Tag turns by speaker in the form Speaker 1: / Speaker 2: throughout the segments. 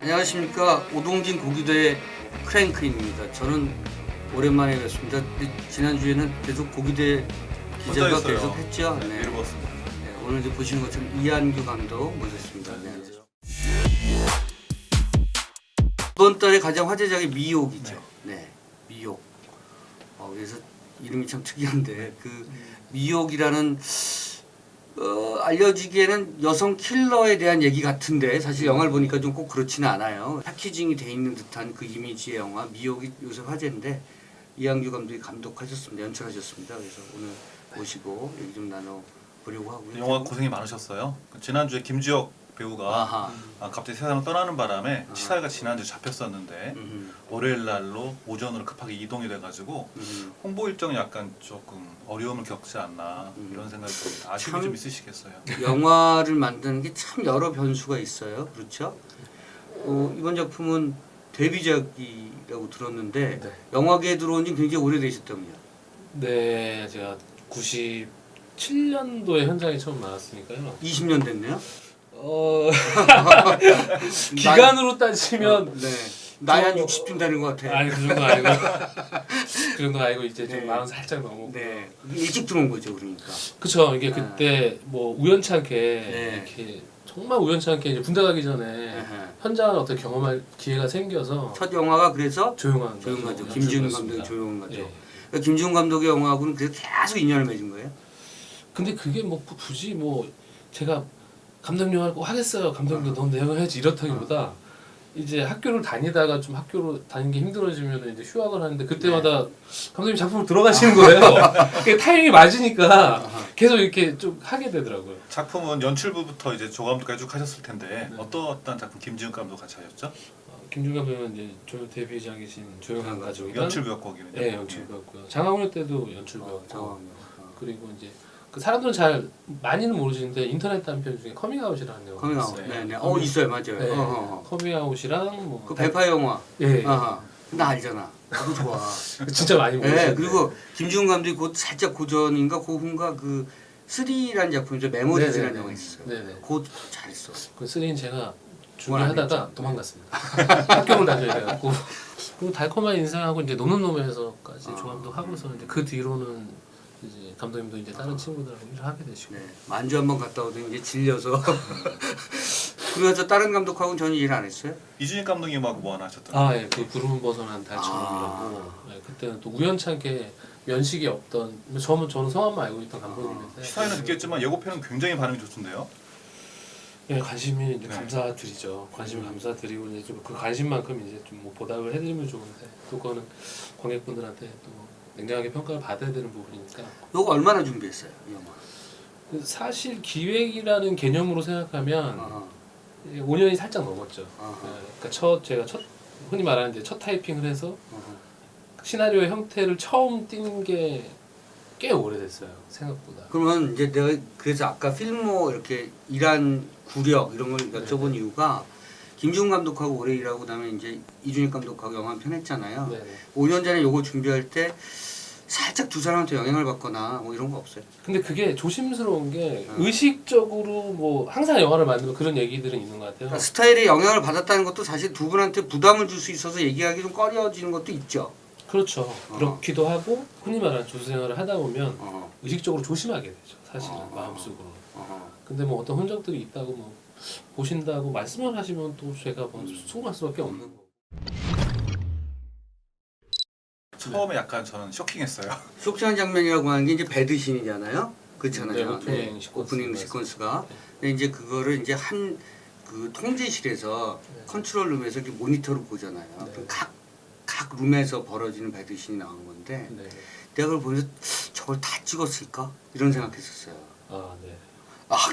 Speaker 1: 안녕하십니까. 오동진 고기대 크랭크인입니다. 저는 오랜만에 뵙습니다. 지난주에는 계속 고기대 기자가 계속 했죠.
Speaker 2: 네, 읽었습니다.
Speaker 1: 네, 오늘 이제 보시는 것처럼 이한규 감독 모셨습니다. 네. 이번 달에 가장 화제작이 미혹이죠. 네, 미혹. 그래서 이름이 참 특이한데 그 미혹이라는 알려지기에는 여성 킬러에 대한 얘기 같은데 사실 영화를 보니까 좀 꼭 그렇지는 않아요. 패키징이 돼 있는 듯한 그 이미지의 영화 미혹이 요새 화제인데 이한규 감독이 감독하셨습니다. 연출하셨습니다. 그래서 오늘 모시고 얘기 좀 나눠보려고 하고요.
Speaker 2: 영화 고생이 많으셨어요. 지난주에 김주혁 배우가 갑자기 세상을 떠나는 바람에 치사가 지난주 잡혔었는데 월요일 날로 오전으로 급하게 이동이 돼가지고 홍보 일정이 약간 조금 어려움을 겪지 않나 이런 생각이 듭니다. 아쉬움이 좀 있으시겠어요.
Speaker 1: 영화를 만드는 게 참 여러 변수가 있어요. 그렇죠? 이번 작품은 데뷔작이라고 들었는데
Speaker 3: 네.
Speaker 1: 영화계에 들어온 지 굉장히 오래되셨다면요.
Speaker 3: 네, 제가 97년도에 현장에 처음 나왔으니까요.
Speaker 1: 20년 됐네요.
Speaker 3: 기간으로 따지면
Speaker 1: 네. 나이 한 60쯤 되는 것 같아.
Speaker 3: 아니 그 정도 아니고 그 정도 아니고 이제 좀
Speaker 1: 네.
Speaker 3: 마흔 살짝 넘었고.
Speaker 1: 네. 일찍 들어온 거죠, 그러니까.
Speaker 3: 그쵸. 이게 그때 뭐 우연찮게
Speaker 1: 네.
Speaker 3: 이렇게 정말 우연찮게 이제 군대 가기 전에
Speaker 1: 네.
Speaker 3: 현장을 어떻게 경험할 기회가 생겨서
Speaker 1: 첫 영화가 그래서
Speaker 3: 조용한
Speaker 1: 조용하죠.
Speaker 3: 거죠.
Speaker 1: 김지훈
Speaker 3: 연출이었습니다.
Speaker 1: 감독이 조용한 거죠.
Speaker 3: 예.
Speaker 1: 그러니까 김지훈 감독의 영화하고는 그래서 계속 인연을 맺은 거예요.
Speaker 3: 근데 그게 뭐 굳이 뭐 제가 감독 영화를 꼭 하겠어요. 감독님도 넌 내가 해야지 이렇다기보다 이제 학교를 다니다가 좀 학교로 다니는 게 힘들어지면 이제 휴학을 하는데 그때마다 감독님 작품으로 들어가시는 거예요. 그게 타이밍이 맞으니까 계속 이렇게 좀 하게 되더라고요.
Speaker 2: 작품은 연출부부터 이제 조 감독까지 쭉 하셨을 텐데
Speaker 3: 네.
Speaker 2: 어떤 작품 김지훈 감독 같이 하셨죠?
Speaker 3: 김준관 배우는 이제 데뷔작이신 조용한 가족이랑
Speaker 2: 연출부였고 거기는.
Speaker 3: 네, 연출부였고요. 장하훈 때도 연출부였고
Speaker 1: 장하훈.
Speaker 3: 그리고 이제 그 사람들은 잘 많이는 모르시는데 인터넷 단편 중에 커밍아웃이라는 영화가
Speaker 1: 커밍아웃.
Speaker 3: 있어요.
Speaker 1: 네, 네. 있어요, 맞아요.
Speaker 3: 네,
Speaker 1: 어허.
Speaker 3: 커밍아웃이랑 뭐
Speaker 1: 그 배파 영화.
Speaker 3: 예,
Speaker 1: 아하. 나 알잖아. 나도 좋아.
Speaker 3: 진짜 많이 모르시는데.
Speaker 1: 네, 그리고 김지훈 감독이 곧 살짝 고전인가 고후인가 그 3라는 작품이죠. 메모리즈라는
Speaker 3: 네네네.
Speaker 1: 영화 있어요.
Speaker 3: 네네.
Speaker 1: 그거 잘했어.
Speaker 3: 그 3는 제가
Speaker 1: 그건 안
Speaker 3: 준비하다가
Speaker 1: 했죠.
Speaker 3: 도망갔습니다. 학교를 다녀야 돼갖고 그리고 달콤한 인생하고 이제 노는 놈에서까지 조감독 하고서 이제 그 뒤로는 이제 감독님도 이제 다른 친구들하고 일을 하게 되시고.
Speaker 1: 네, 만주 한번 갔다 오더니 이제 질려서. 그래서 다른 감독하고는 전혀 일 안 했어요.
Speaker 2: 이준익 감독님하고 뭐 하나 하셨던?
Speaker 3: 예, 그 구름 벗어난 달처럼이라고. 예, 그때는 또 우연찮게 면식이 없던 저는 성함만 알고 있던 감독님인데.
Speaker 2: 시사회는 느꼈지만 예고편은 굉장히 반응이 좋던데요.
Speaker 3: 예, 관심이 이제
Speaker 2: 네.
Speaker 3: 감사드리죠. 관심 감사드리고 이제 좀 그 관심만큼 이제 좀 뭐 보답을 해드리면 좋은데 또 그거는 관객분들한테 또 냉정하게 평가를 받아야 되는 부분이니까.
Speaker 1: 이거 얼마나 준비했어요, 이 영화?
Speaker 3: 사실 기획이라는 개념으로 생각하면
Speaker 1: 아하.
Speaker 3: 5년이 살짝 넘었죠.
Speaker 1: 아하.
Speaker 3: 그러니까 제가 흔히 말하는 이제 첫 타이핑을 해서
Speaker 1: 아하.
Speaker 3: 시나리오의 형태를 처음 띄는 게 꽤 오래됐어요. 생각보다.
Speaker 1: 그러면 이제 내가 그래서 아까 필모 이렇게 일한 구력 이런 걸 여쭤본 이유가 김지훈 감독하고 오래 일하고 그다음에 이제 이준익 감독하고 영화 한 편 했잖아요.
Speaker 3: 네네.
Speaker 1: 5년 전에 요거 준비할 때 살짝 두 사람한테 영향을 받거나 뭐 이런 거 없어요?
Speaker 3: 근데 그게 조심스러운 게 의식적으로 뭐 항상 영화를 만들면 그런 얘기들은 있는 것 같아요.
Speaker 1: 그러니까 스타일에 영향을 받았다는 것도 사실 두 분한테 부담을 줄 수 있어서 얘기하기 좀 꺼려지는 것도 있죠.
Speaker 3: 그렇죠. 그렇기도 하고 흔히 말하는 조수 생활을 하다 보면
Speaker 1: 어.
Speaker 3: 의식적으로 조심하게 되죠. 사실은 마음속으로.
Speaker 1: 어.
Speaker 3: 근데 뭐 어떤 흔적들이 있다고 뭐 보신다고 말씀을 하시면 또 제가 뭐 수긍할 수밖에 없는 거고.
Speaker 2: 처음에 약간 저는 쇼킹했어요.
Speaker 1: 쇼크한 장면이라고 하는 게 이제 배드신이잖아요. 그렇잖아요.
Speaker 3: 네, 오프닝 시퀀스.
Speaker 1: 오프닝 시퀀스가. 근데 이제 그거를 이제 한 그 통제실에서
Speaker 3: 네.
Speaker 1: 컨트롤룸에서 이렇게 모니터로 보잖아요.
Speaker 3: 네.
Speaker 1: 각 룸에서 벌어지는 배드신이 나온 건데
Speaker 3: 네.
Speaker 1: 내가 그걸 보면서 저걸 다 찍었을까? 이런 생각했었어요.
Speaker 3: 아, 네.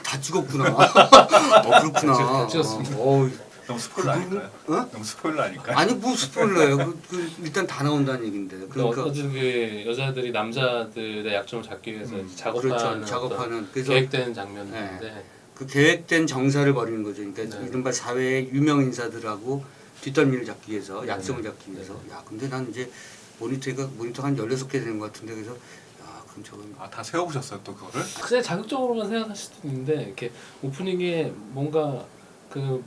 Speaker 1: 다 찍었구나. 그렇구나.
Speaker 3: 다 찍었습니다.
Speaker 2: 너무 스포일러 아닐까요?
Speaker 1: 어?
Speaker 2: 너무 스포일러 아닐까요?
Speaker 1: 아니 뭐 스포일러예요. 일단 다 나온다는 얘긴데. 그러니까
Speaker 3: 어쨌든 그 여자들이 남자들의 약점을 잡기 위해서 이제 작업하는,
Speaker 1: 그렇죠. 작업하는
Speaker 3: 어떤
Speaker 1: 그래서
Speaker 3: 계획된 장면인데
Speaker 1: 그 계획된 정사를 벌이는 거죠. 그러니까
Speaker 3: 네.
Speaker 1: 이른바 사회의 유명 인사들하고 뒷덜미를 잡기 위해서,
Speaker 3: 네.
Speaker 1: 약점을 잡기 위해서. 야, 근데 난 이제 모니터가 한 16개 되는 것 같은데 그래서 야, 그럼 저건
Speaker 2: 다 세워보셨어요 또 그거를?
Speaker 3: 그냥 자극적으로만 생각하실 수도 있는데 이렇게 오프닝에 뭔가 그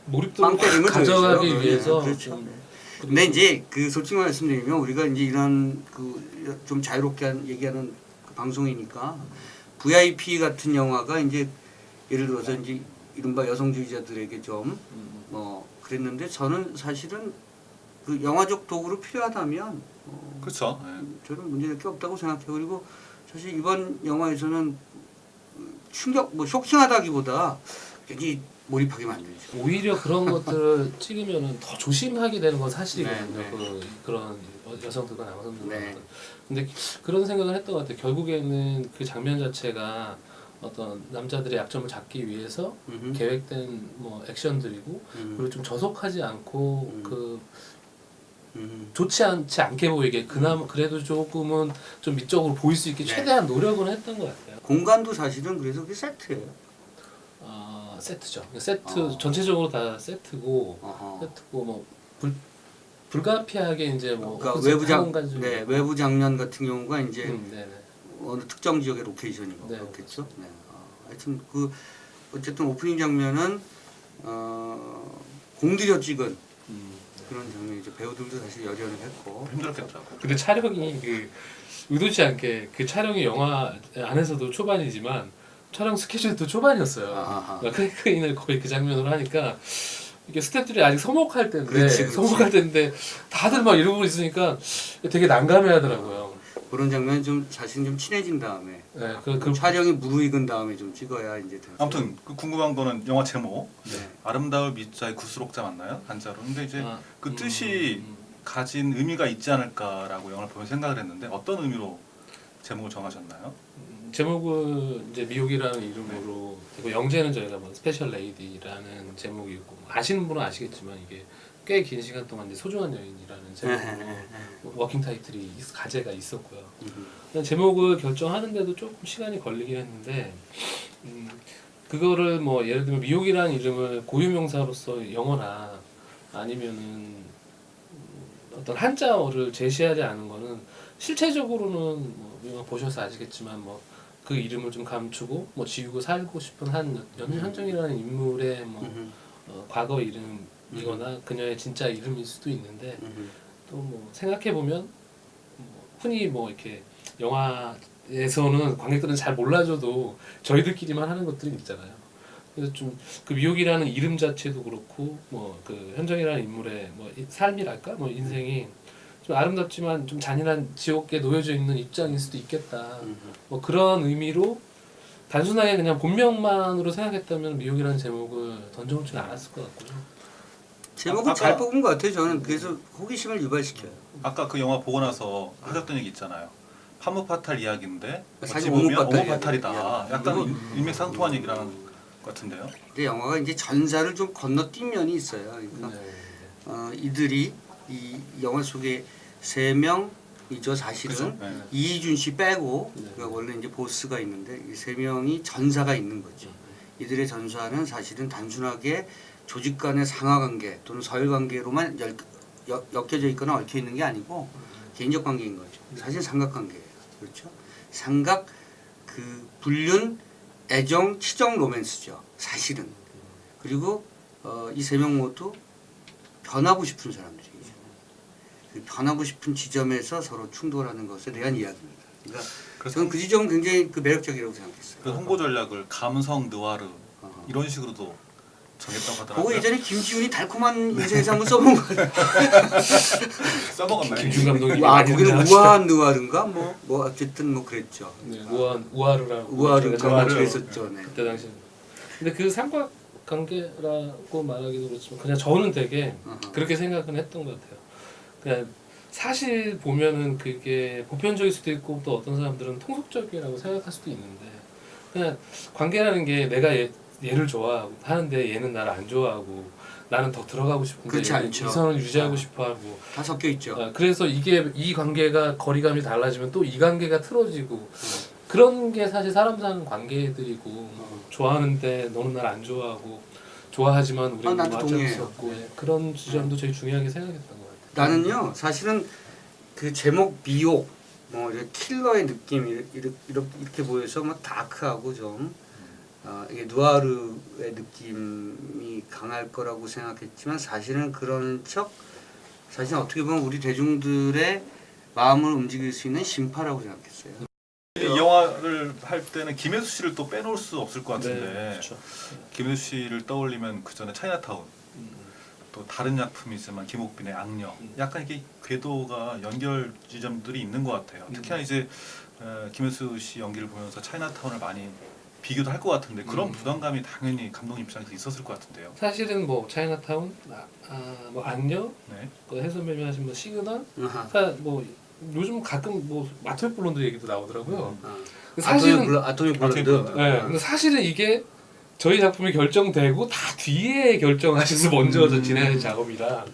Speaker 3: 몰입도를
Speaker 1: 빵 때림을
Speaker 3: 가져가기
Speaker 1: 보여줘요.
Speaker 3: 위해서
Speaker 1: 그렇죠.
Speaker 3: 좀
Speaker 1: 근데 이제 그 솔직히 말씀드리면 우리가 이제 이런 그 좀 자유롭게 얘기하는 그 방송이니까 VIP 같은 영화가 이제 예를 들어서 이제 이른바 여성주의자들에게 좀 뭐 그랬는데 저는 사실은 그 영화적 도구로 필요하다면
Speaker 2: 그렇죠. 네.
Speaker 1: 저는 문제될 게 없다고 생각해요. 그리고 사실 이번 영화에서는 충격 뭐 쇼킹하다기보다 굉장히 몰입하게 만들죠.
Speaker 3: 오히려 그런 것들을 찍으면은 더 조심하게 되는 건 사실이거든요.
Speaker 1: 네, 네.
Speaker 3: 그런 여성들과 남성들과.
Speaker 1: 네.
Speaker 3: 근데 그런 생각을 했던 것 같아요. 결국에는 그 장면 자체가 어떤 남자들의 약점을 잡기 위해서 계획된 뭐 액션들이고 그리고 좀 저속하지 않고 그 좋지 않게 보이게 그나마 그래도 조금은 좀 미적으로 보일 수 있게
Speaker 1: 네.
Speaker 3: 최대한 노력은 했던 것 같아요.
Speaker 1: 공간도 사실은 그래서 그게 세트예요.
Speaker 3: 세트죠. 세트
Speaker 1: 어.
Speaker 3: 전체적으로 다 세트고
Speaker 1: 어허.
Speaker 3: 세트고 뭐 불가피하게 이제 뭐
Speaker 1: 그러니까
Speaker 3: 공간 중에
Speaker 1: 외부 장면 같은 경우가 이제
Speaker 3: 네네.
Speaker 1: 어느 특정 지역의 로케이션이고
Speaker 3: 네,
Speaker 1: 그렇겠죠. 네. 하여튼 그 어쨌든 오프닝 장면은 공들여 찍은 그런 장면이죠. 배우들도 사실 열연을 했고
Speaker 2: 힘들었겠죠.
Speaker 3: 근데 촬영이 그 의도치 않게 그 촬영이 영화 안에서도 초반이지만 촬영 스케줄도 초반이었어요.
Speaker 1: 아하.
Speaker 3: 크레이크인을 거의 그 장면으로 하니까 이게 스태프들이 아직 서먹할 때인데
Speaker 1: 그렇지.
Speaker 3: 서먹할 때인데 다들 막 이러고 있으니까 되게 난감해하더라고요.
Speaker 1: 그런 장면 좀 자신 좀 친해진 다음에
Speaker 3: 네,
Speaker 1: 촬영이 무르익은 다음에 좀 찍어야 이제 돼요.
Speaker 2: 아무튼 그 궁금한 거는 영화 제목
Speaker 1: 네.
Speaker 2: 아름다울 미자의 구수록자 맞나요? 한자로. 근데 이제 그 뜻이
Speaker 3: 음.
Speaker 2: 가진 의미가 있지 않을까라고 영화를 보면 생각을 했는데 어떤 의미로 제목을 정하셨나요?
Speaker 3: 제목은 이제 미혹이라는 이름으로 그리고 영재는 저희가 뭐 스페셜 레이디라는 제목이고 아시는 분은 아시겠지만 이게 꽤 긴 시간 동안 이제 소중한 여인이라는 제목으로 워킹 타이틀이 가제가 있었고요. 제목을 결정하는데도 조금 시간이 걸리긴 했는데 그거를 뭐 예를 들면 미혹이라는 이름을 고유명사로서 영어나 아니면은 어떤 한자어를 제시하지 않은 거는 실체적으로는 뭐 영화 보셔서 아시겠지만 뭐 그 이름을 좀 감추고 뭐 지우고 살고 싶은 한 연현정이라는 인물의 뭐 과거 이름이거나 그녀의 진짜 이름일 수도 있는데 또 뭐 생각해 보면 흔히 뭐 이렇게 영화에서는 관객들은 잘 몰라줘도 저희들끼리만 하는 것들이 있잖아요. 그래서 좀 그 미혹이라는 이름 자체도 그렇고 뭐 그 현정이라는 인물의 뭐 삶이랄까 뭐 인생이 좀 아름답지만 좀 잔인한 지옥에 놓여져 있는 입장일 수도 있겠다. 뭐 그런 의미로 단순하게 그냥 본명만으로 생각했다면 미혹이라는 제목을 던져놓지는 않았을 것 같고요.
Speaker 1: 제목은 잘 뽑은 것 같아요. 저는 그래서 호기심을 유발시켜요.
Speaker 2: 아까 그 영화 보고 나서 하셨던 얘기 있잖아요. 파무파탈 이야기인데
Speaker 1: 사실
Speaker 2: 어찌 보면
Speaker 1: 오목파탈
Speaker 2: 오목파탈이다.
Speaker 1: 이야기.
Speaker 2: 약간 일맥상통한 얘기를 하는 것 같은데요.
Speaker 1: 근데 영화가 이제 전사를 좀 건너뛴 면이 있어요. 그러니까 이들이 이 영화 속에 세 명이죠. 사실은
Speaker 2: 그죠? 네.
Speaker 1: 이희준 씨 빼고
Speaker 3: 네.
Speaker 1: 그러니까 원래 이제 보스가 있는데 이 세 명이 전사가 있는 거죠. 이들의 전사는 사실은 단순하게 조직 간의 상하 관계 또는 서열 관계로만 엮여져 있거나 얽혀 있는 게 아니고 개인적 관계인 거죠. 사실 삼각 관계예요. 그렇죠? 삼각 그 불륜 애정 치정 로맨스죠. 사실은. 그리고 이 세 명 모두 변하고 싶은 사람들이죠. 그 변하고 싶은 지점에서 서로 충돌하는 것에 대한 이야기입니다. 그러니까 저는 그 지점은 굉장히 그 매력적이라고 생각했어요.
Speaker 2: 그 홍보 전략을 감성 느와르 이런 식으로도 정했다고 하더라고요.
Speaker 1: 그거 예전에 김지훈이 달콤한 인생에서 한번 써본 거 같아요.
Speaker 2: 써먹었나요?
Speaker 3: 김준 감독이
Speaker 1: 거기는 우아한 느와르인가 뭐 어쨌든 뭐 그랬죠.
Speaker 3: 네, 우아르라고
Speaker 1: 우아르인가 뭐
Speaker 2: 우아르.
Speaker 1: 그랬었죠. 네.
Speaker 3: 그때 당시. 근데 그 삼각 관계라고 말하기도 그렇지만 그냥 저는 되게 그렇게 생각은 했던 것 같아요. 그냥 사실 보면은 그게 보편적일 수도 있고 또 어떤 사람들은 통속적이라고 생각할 수도 있는데 그냥 관계라는 게 내가 얘를 좋아하고 하는데 얘는 나를 안 좋아하고 나는 더 들어가고 싶은데
Speaker 1: 그렇지 않죠.
Speaker 3: 이성을 유지하고 싶어하고
Speaker 1: 다 섞여 있죠.
Speaker 3: 그래서 이 관계가 거리감이 달라지면 또 이 관계가 틀어지고 그런 게 사실 사람 사는 관계들이고 좋아하는데 너는 날 안 좋아하고 좋아하지만 우리는
Speaker 1: 나도
Speaker 3: 맞을
Speaker 1: 동의해요.
Speaker 3: 수 없고 그런 지점도 되게 중요하게 생각했던 것 같아요.
Speaker 1: 나는요 사실은 그 제목 미혹 뭐 이렇게 킬러의 느낌 이렇게 보여서 막 다크하고 좀 이게 누아르의 느낌이 강할 거라고 생각했지만 사실은 그런 척 사실 어떻게 보면 우리 대중들의 마음을 움직일 수 있는 심파라고 생각했어요.
Speaker 2: 이 영화를 할 때는 김혜수 씨를 또 빼놓을 수 없을 것 같은데
Speaker 3: 네, 그렇죠.
Speaker 2: 김혜수 씨를 떠올리면 그 전에 차이나타운
Speaker 3: 음.
Speaker 2: 또 다른 작품이지만 김옥빈의 악녀 약간 이게 궤도가 연결 지점들이 있는 것 같아요. 특히나 이제 김혜수 씨 연기를 보면서 차이나타운을 많이 비교도 할 것 같은데 그런 부담감이 당연히 감독 입장에서 있었을 것 같은데요.
Speaker 3: 사실은 뭐 차이나타운, 뭐 악녀,
Speaker 2: 네.
Speaker 3: 그 해선배님 하신 뭐 시그널,
Speaker 1: 아하.
Speaker 3: 뭐 요즘 가끔 뭐 마트웨 블론드 얘기도 나오더라고요.
Speaker 1: 아.
Speaker 3: 사실은
Speaker 1: 아토믹 블론드.
Speaker 2: 블론드.
Speaker 3: 네, 근데 사실은 이게 저희 작품이 결정되고 다 뒤에 결정하셔서 먼저 진행하는 작업이라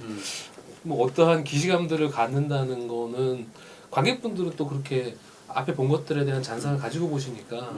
Speaker 3: 뭐 어떠한 기시감들을 갖는다는 거는 관객분들은 또 그렇게 앞에 본 것들에 대한 잔상을 가지고 보시니까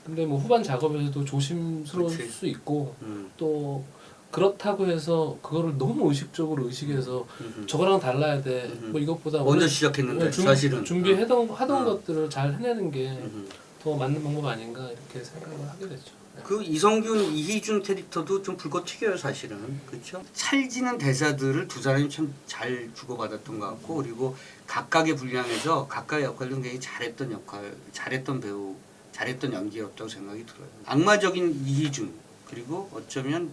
Speaker 3: 근데 뭐 후반 작업에서도 조심스러울
Speaker 1: 그치.
Speaker 3: 수 있고 또 그렇다고 해서 그거를 너무 의식적으로 의식해서 저거랑 달라야 돼. 뭐 이것보다
Speaker 1: 먼저
Speaker 3: 원래
Speaker 1: 시작했는데 사실은
Speaker 3: 준비하던 하던 것들을 잘 해내는 게
Speaker 1: 음.
Speaker 3: 더 맞는 방법 아닌가 이렇게 생각을 하게 됐죠. 네.
Speaker 1: 그 이성균, 이희준 캐릭터도 좀 불꽃 튀겨요 사실은. 그렇죠? 찰지는 대사들을 두 사람이 참 잘 주고받았던 것 같고 그리고 각각의 분량에서 각각의 역할을 굉장히 잘했던 배우, 잘했던 연기였다고 생각이 들어요. 악마적인 이희준 그리고 어쩌면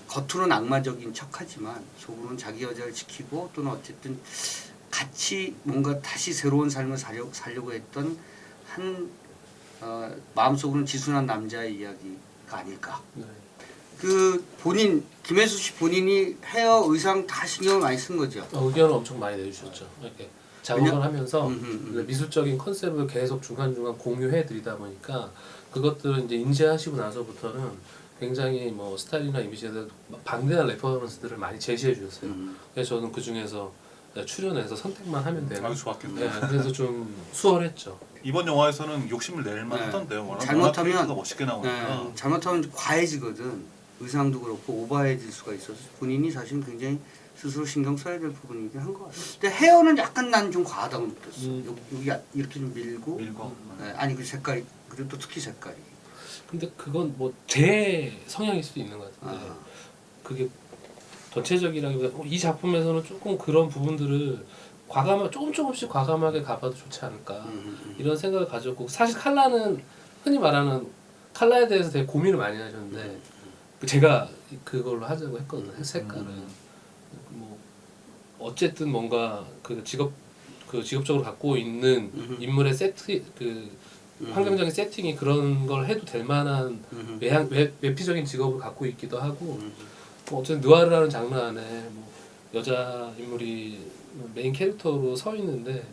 Speaker 1: 겉으로는 악마적인 척하지만 속으로는 자기 여자를 지키고 또는 어쨌든 같이 뭔가 다시 새로운 삶을 살려고 했던 한 마음속으로는 지순한 남자의 이야기가 아닐까.
Speaker 3: 네.
Speaker 1: 그 본인 김혜수 씨 본인이 헤어 의상 다 신경을 많이 쓴 거죠.
Speaker 3: 의견을 엄청 많이 내주셨죠. 이렇게 작업을 하면서 미술적인 컨셉을 계속 중간중간 공유해 드리다 보니까 그것들을 이제 인지하시고 나서부터는 굉장히 뭐 스타일이나 이미지에 대한 방대한 레퍼런스들을 많이 제시해 주셨어요. 그래서 저는 그 중에서 출연해서 선택만 하면 되는.
Speaker 2: 아주 좋았겠네요.
Speaker 3: 네, 그래서 좀 수월했죠.
Speaker 2: 이번 영화에서는 욕심을 낼 만하던데요. 워낙
Speaker 1: 잘못하면
Speaker 2: 캐릭터가 멋있게 나오니까.
Speaker 1: 네, 잘못하면 과해지거든. 의상도 그렇고 오버해질 수가 있어서 본인이 사실 굉장히 스스로 신경 써야 될 부분이긴 한 것 같아요. 근데 헤어는 약간 난 좀 과하다고 느꼈어. 여기 이렇게 좀 밀고. 네, 아니 그 색깔이 그리고 또 특히 색깔이.
Speaker 3: 근데 그건 뭐 제 성향일 수도 있는 것 같은데 그게 전체적이라기보다 이 작품에서는 조금 그런 부분들을 조금씩 과감하게 가봐도 좋지 않을까 이런 생각을 가졌고 사실 칼라는 흔히 말하는 칼라에 대해서 되게 고민을 많이 하셨는데 제가 그걸로 하자고 했거든요. 색깔은 뭐 어쨌든 뭔가 그 직업적으로 갖고 있는 인물의 세트 환경적인 세팅이 그런 걸 해도 될 만한 외피적인 직업을 갖고 있기도 하고 뭐 어쨌든 느와르라는 장르 안에 뭐 여자 인물이 메인 캐릭터로 서 있는데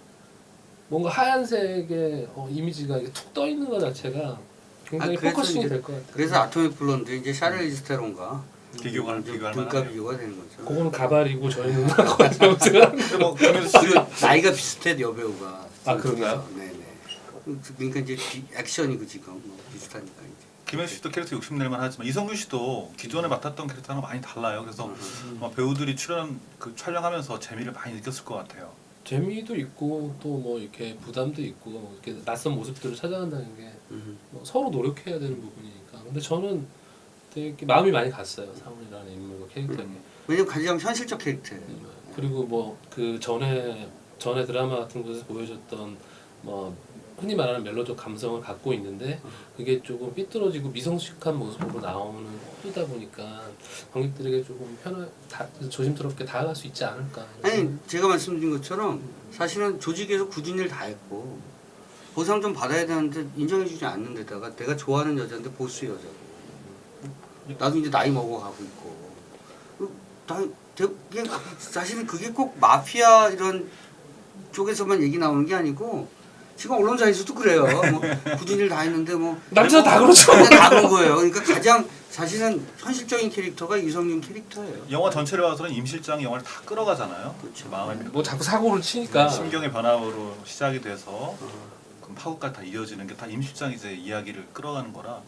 Speaker 3: 뭔가 하얀색의 이미지가 툭 떠 있는 것 자체가 굉장히 포커싱이 될 것 같아요.
Speaker 1: 그래서 아토믹 블론드 이제 샤를리즈 테론과
Speaker 2: 비교할
Speaker 1: 등가
Speaker 2: 만하네요.
Speaker 1: 비교가 되는 거죠.
Speaker 3: 그거는 가발이고 저희는 같아요.
Speaker 2: 뭐 김혜수 씨
Speaker 1: 그리고 나이가 비슷해 여배우가.
Speaker 3: 그런가요?
Speaker 1: 네네. 그러니까 이제 액션이고 지금 뭐 비슷하니까 이제.
Speaker 2: 김혜수 씨도 캐릭터 욕심낼만 하지만 이성균 씨도 기존에 맡았던 캐릭터랑 많이 달라요. 그래서 아마 배우들이 촬영하면서 재미를 많이 느꼈을 것 같아요.
Speaker 3: 재미도 있고 또 뭐 이렇게 부담도 있고 이렇게 낯선 모습들을 찾아간다는 게 뭐 서로 노력해야 되는 부분이니까. 근데 저는 되게 마음이 많이 갔어요. 사원이라는 인물과 캐릭터에.
Speaker 1: 왜냐면 가장 현실적 캐릭터예요.
Speaker 3: 그리고 뭐 그 전에 드라마 같은 곳에서 보여줬던 뭐 흔히 말하는 멜로적 감성을 갖고 있는데 그게 조금 삐뚤어지고 미성숙한 모습으로 나오는 호두다 보니까 관객들에게 조금 조심스럽게 다가갈 수 있지 않을까.
Speaker 1: 아니 제가 말씀드린 것처럼 사실은 조직에서 굳은 일 다 했고 보상 좀 받아야 되는데 인정해주지 않는 데다가 내가 좋아하는 여자인데 보스 여자고 나도 이제 나이 먹어가고 있고 사실은 그게 꼭 마피아 이런 쪽에서만 얘기 나오는 게 아니고 지금 언론사에서도 그래요. 뭐 굳은 일 다 했는데 뭐
Speaker 3: 남자 다 그렇죠.
Speaker 1: 그냥 다 그런 거예요. 그러니까 가장 사실은 현실적인 캐릭터가 이성균 캐릭터예요.
Speaker 2: 영화 전체를 봐서는 임 실장이 영화를 다 끌어가잖아요.
Speaker 1: 그렇죠.
Speaker 2: 마음의
Speaker 3: 뭐 자꾸 사고를 치니까
Speaker 2: 심경의 변화로 시작이 돼서 그럼 파국까지 다 이어지는 게 다 임 실장이 이제 이야기를 끌어가는 거라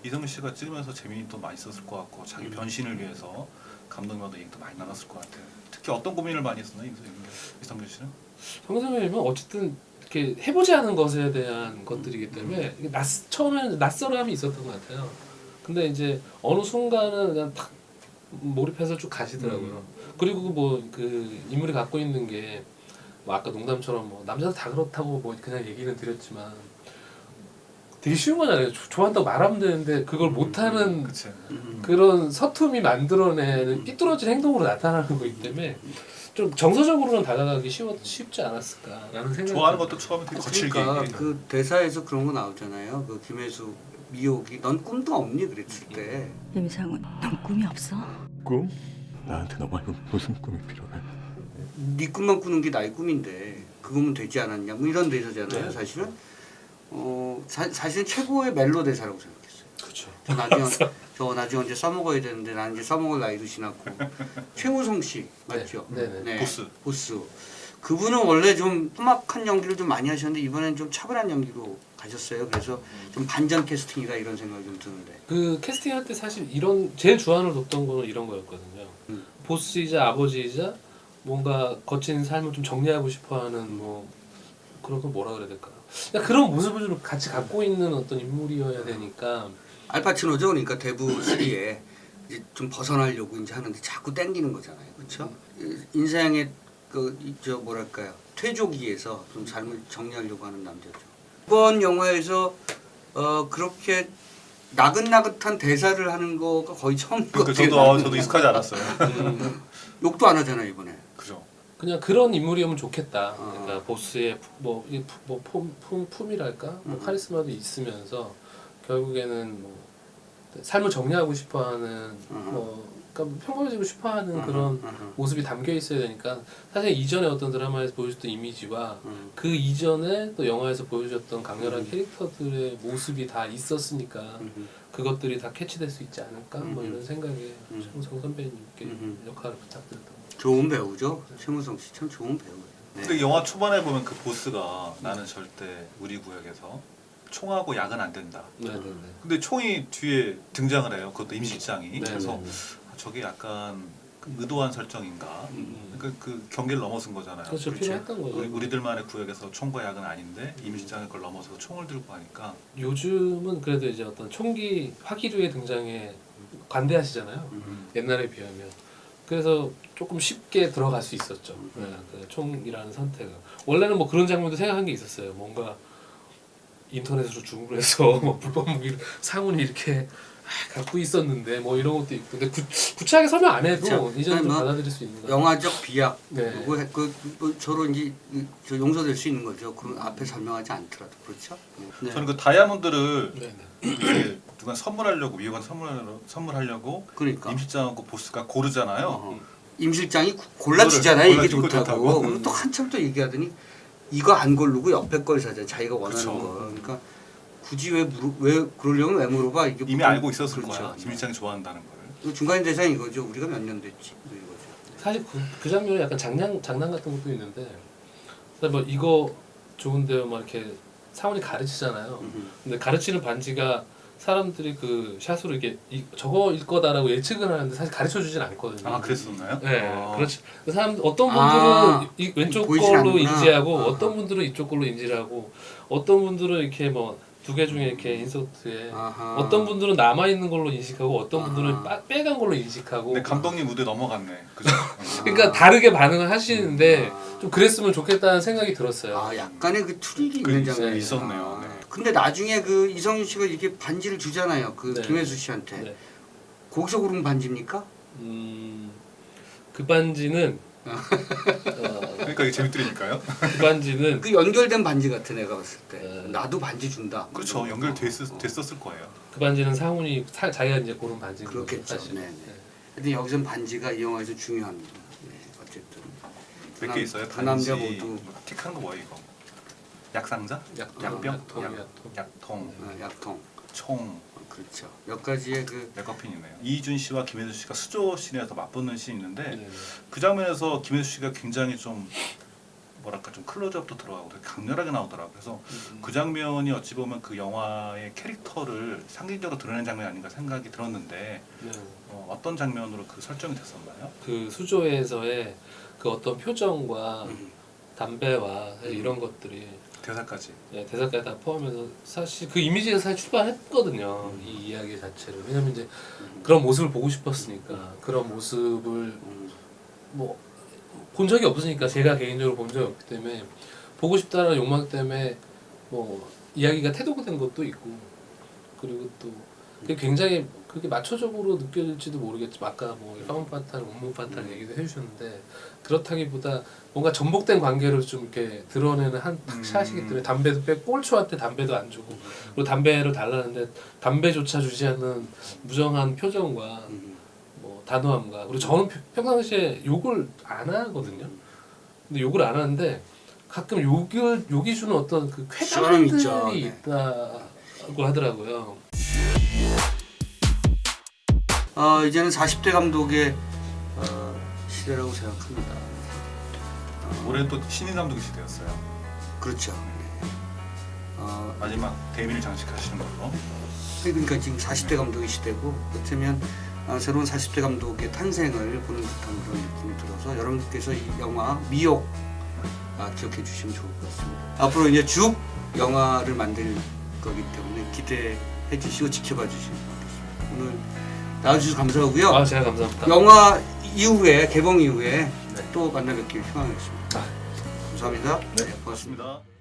Speaker 2: 이성균 씨가 찍으면서 재미도 많이 있었을 것 같고 자기 변신을 위해서 감독님과도 얘기도 많이 나눴을 것 같아요. 특히 어떤 고민을 많이 했었나요, 이성균 씨는?
Speaker 3: 성선배님은 어쨌든 이렇게 해보지 않은 것에 대한 것들이기 때문에 이게 처음에는 낯설함이 있었던 것 같아요. 근데 이제 어느 순간은 그냥 탁 몰입해서 쭉 가시더라고요. 그리고 뭐 그 인물이 갖고 있는 게 뭐 아까 농담처럼 뭐 남자들 다 그렇다고 뭐 그냥 얘기는 드렸지만 되게 쉬운 거잖아요. 좋아한다고 말하면 되는데 그걸 못하는
Speaker 2: 그치.
Speaker 3: 그런 서툼이 만들어내는 삐뚤어진 행동으로 나타나는 거기 때문에 좀 정서적으로는 다가가기 쉽지 않았을까라는 생각이
Speaker 2: 좋아하는 것도 처음에 되게 거칠게
Speaker 1: 그러니까
Speaker 2: 얘기해.
Speaker 1: 그 대사에서 그런 거 나오잖아요. 그 김혜수 미옥이 넌 꿈도 없니 그랬을 때
Speaker 4: 임상훈, 넌 꿈이 없어?
Speaker 5: 꿈? 나한테 너 말고 무슨 꿈이 필요해?
Speaker 1: 네 꿈만 꾸는 게 나의 꿈인데 그거면 되지 않았냐 뭐 이런 대사잖아요.
Speaker 3: 네.
Speaker 1: 사실은 사실은 최고의 멜로 대사라고 생각했어요.
Speaker 3: 그렇죠.
Speaker 1: 저 나중에 이제 써먹어야 되는데 나는 이제 써먹을 나이도 지났고 최우성 씨 맞죠?
Speaker 3: 네.
Speaker 1: 보스. 그분은 원래 좀 험악한 연기를 좀 많이 하셨는데 이번엔 좀 차분한 연기로 가셨어요. 그래서 좀 반전 캐스팅이다 이런 생각이 좀 드는데.
Speaker 3: 그 캐스팅할 때 사실 이런 제일 주안을 뒀던 거는 이런 거였거든요. 보스이자 아버지이자 뭔가 거친 삶을 좀 정리하고 싶어하는 뭐 그런 거 뭐라 그래야 될까? 그런 모습을 좀 같이 갖고 있는 어떤 인물이어야 되니까.
Speaker 1: 알파치노죠. 그러니까 대부 3에 이제 좀 벗어나려고 이제 하는데 자꾸 땡기는 거잖아요. 그렇죠? 인생의 저 뭐랄까요? 퇴조기에서 좀 삶을 정리하려고 하는 남자죠. 이번 영화에서 그렇게 나긋나긋한 대사를 하는 거가 거의 처음인 것
Speaker 2: 그러니까
Speaker 1: 같아요.
Speaker 2: 저도 익숙하지 않았어요.
Speaker 1: 욕도 안 하잖아요 이번에.
Speaker 2: 그죠.
Speaker 3: 그냥 그런 인물이면 좋겠다. 그러니까 보스의 품이랄까, 뭐 카리스마도 있으면서 결국에는 뭐 삶을 정리하고 싶어하는, 그러니까 평범해지고 싶어하는 그런 모습이 담겨 있어야 되니까 사실 이전에 어떤 드라마에서 보여줬던 이미지와 그 이전에 또 영화에서 보여줬던 강렬한 캐릭터들의 모습이 다 있었으니까 그것들이 다 캐치될 수 있지 않을까, 뭐 이런 생각에 최무성 선배님께 역할을 부탁드렸던 것 같아요.
Speaker 1: 좋은 배우죠. 최무성 씨 참 좋은 배우예요. 네.
Speaker 2: 근데 영화 초반에 보면 그 보스가 나는 절대 우리 구역에서 총하고 약은 안 된다.
Speaker 3: 네네네.
Speaker 2: 근데 총이 뒤에 등장을 해요. 그것도 임실장이.
Speaker 3: 네,
Speaker 2: 그래서
Speaker 3: 네, 네.
Speaker 2: 저게 약간 그 의도한 설정인가. 그러니까 그 경계를 넘어선 거잖아요.
Speaker 3: 그렇죠. 필요했던 거죠.
Speaker 2: 우리들만의 구역에서 총과 약은 아닌데 임실장이 그걸 넘어서 총을 들고 하니까
Speaker 3: 요즘은 그래도 이제 어떤 총기 화기류의 등장에 관대하시잖아요. 옛날에 비하면. 그래서 조금 쉽게 들어갈 수 있었죠. 네, 그 총이라는 선택은. 원래는 뭐 그런 장면도 생각한 게 있었어요. 뭔가 인터넷으로 주문을 해서 뭐 불법 무기를 상훈이 이렇게 갖고 있었는데 뭐 이런 것도 있고. 근데 구체하게 설명 안 해도
Speaker 1: 그렇죠.
Speaker 3: 이제는 좀
Speaker 1: 뭐
Speaker 3: 받아들일 수 있는 거예요.
Speaker 1: 영화적 비약
Speaker 3: 네.
Speaker 1: 뭐 저로 이제 저 용서될 수 있는 거죠. 그 앞에 설명하지 않더라도 그렇죠. 네.
Speaker 2: 저는 그 다이아몬드를
Speaker 3: 네네.
Speaker 2: 이제 누가 선물하려고 미국한 선물하려고
Speaker 1: 그러니까
Speaker 2: 임실장하고 보스가 고르잖아요.
Speaker 1: 임 실장이 골라주잖아요. 이게
Speaker 2: 골라주고
Speaker 1: 좋다고. 그리고 또 한참 또 얘기하더니 이거 안 고르고 옆에 걸 사자. 자기가 원하는
Speaker 2: 그쵸.
Speaker 1: 거. 그러니까 굳이 왜 그러려면 왜 물어봐? 이게
Speaker 2: 이미 알고 있었을
Speaker 1: 그렇죠.
Speaker 2: 거야. 임실장이 좋아한다는 거를.
Speaker 1: 그 중간 대사는 이거죠. 우리가 몇 년 됐지. 뭐 이거죠.
Speaker 3: 사실 그 장면에 약간 장난 같은 것도 있는데, 뭐 이거 좋은데요, 막 이렇게 상훈이 가르치잖아요. 근데 가르치는 반지가 사람들이 그 샷으로 이렇게 저거일 거다라고 예측을 하는데 사실 가르쳐 주진 않거든요.
Speaker 2: 아 그랬었나요?
Speaker 3: 네,
Speaker 2: 아.
Speaker 3: 그렇지. 사람 어떤 분들은 이 왼쪽
Speaker 1: 보이지
Speaker 3: 걸로
Speaker 1: 않는구나.
Speaker 3: 인지하고
Speaker 1: 아하.
Speaker 3: 어떤 분들은 이쪽 걸로 인지를 하고 어떤 분들은 이렇게 뭐 두 개 중에 이렇게 인서트에
Speaker 1: 아하.
Speaker 3: 어떤 분들은 남아 있는 걸로 인식하고 어떤 분들은
Speaker 1: 아하.
Speaker 3: 빼간 걸로 인식하고.
Speaker 2: 근데 감독님 무대 넘어갔네. 그죠?
Speaker 3: 그러니까 다르게 반응을 하시는데 좀 그랬으면 좋겠다는 생각이 들었어요.
Speaker 1: 아 약간의 그 트릭이
Speaker 2: 그
Speaker 1: 있는 장면이
Speaker 2: 있었네요. 네.
Speaker 1: 근데 나중에 그 이성윤 씨가 이렇게 반지를 주잖아요. 그
Speaker 3: 네.
Speaker 1: 김혜수 씨한테.
Speaker 3: 네.
Speaker 1: 거기서 고른 반지입니까?
Speaker 3: 그 반지는
Speaker 2: 그러니까 이게 재밌더니까요.
Speaker 3: 그 반지는
Speaker 1: 그 연결된 반지 같아 내가 봤을 때.
Speaker 3: 네.
Speaker 1: 나도 반지 준다.
Speaker 2: 그렇죠. 연결됐었을 거예요.
Speaker 3: 그 반지는 상훈이 자기가 이제 고른 반지인 거죠,
Speaker 1: 그렇겠죠.
Speaker 3: 사실.
Speaker 1: 네. 근데 여기선 반지가 이 영화에서 중요합니다. 네, 어쨌든
Speaker 2: 몇 개 있어요?
Speaker 1: 두 남자
Speaker 2: 반지,
Speaker 1: 모두
Speaker 2: 틱하는 거 뭐예요 이거? 약상자? 약병?
Speaker 3: 약통.
Speaker 2: 약통?
Speaker 1: 약통.
Speaker 2: 총?
Speaker 1: 그렇죠. 몇 가지의 그
Speaker 2: 메커핀이네요. 이준 씨와 김혜수 씨가 수조 씬에서 맞붙는 씬이 있는데
Speaker 3: 네.
Speaker 2: 그 장면에서 김혜수 씨가 굉장히 좀 뭐랄까 좀 클로즈업도 들어가고 되게 강렬하게 나오더라고요. 그래서 그 장면이 어찌 보면 그 영화의 캐릭터를 상징적으로 드러낸 장면이 아닌가 생각이 들었는데
Speaker 3: 네.
Speaker 2: 어떤 장면으로 그 설정이 됐었나요?
Speaker 3: 그 수조에서의 그 어떤 표정과 담배와 사실 이런 것들이
Speaker 2: 대사까지.
Speaker 3: 예, 대사까지 다 포함해서 사실 그 이미지가 사실 출발했거든요. 이 이야기 자체를. 왜냐면 이제 그런 모습을 보고 싶었으니까 그런 모습을 뭐 본 적이 없으니까 제가 개인적으로 본 적이 없기 때문에 보고 싶다는 욕망 때문에 뭐 이야기가 태도가 된 것도 있고 그리고 또 그게 굉장히 그게 마초적으로 느껴질지도 모르겠지만 아까 뭐 까만바탈, 온무바탈 얘기도 해주셨는데 그렇다기보다 뭔가 전복된 관계를 좀 이렇게 드러내는 한 샷이기 때문에 담배도 빼고 꼴초한테 담배도 안 주고 그리고 담배를 달라는데 담배조차 주지 않는 무정한 표정과 뭐 단호함과 그리고 저는 평상시에 욕을 안 하거든요. 근데 욕을 안 하는데 가끔 욕이 주는 어떤 그
Speaker 1: 시원함이 있죠.
Speaker 3: 쾌감들이
Speaker 1: 네.
Speaker 3: 있다고 하더라고요.
Speaker 1: 이제는 40대 감독의 시대라고 생각합니다.
Speaker 2: 올해 또 신인 감독이 시대였어요.
Speaker 1: 그렇죠. 네.
Speaker 2: 마지막 데뷔를 장식하시는 걸로.
Speaker 1: 그러니까 지금 40대 감독의 시대고 그렇다면 새로운 40대 감독의 탄생을 보는 듯한 그런 느낌이 들어서 여러분께서 이 영화 미역 기억해 주시면 좋을 것 같습니다. 앞으로 이제 쭉 영화를 만들 거기 때문에 기대해 주시고 지켜봐 주시면 좋겠습니다. 오늘 나와주셔서 감사하고요.
Speaker 3: 아 제가 감사합니다.
Speaker 1: 영화 이후에 개봉 이후에
Speaker 3: 네.
Speaker 1: 또 만나 뵙길 희망하겠습니다. 감사합니다.
Speaker 3: 네.
Speaker 1: 고맙습니다.
Speaker 2: 맞습니다.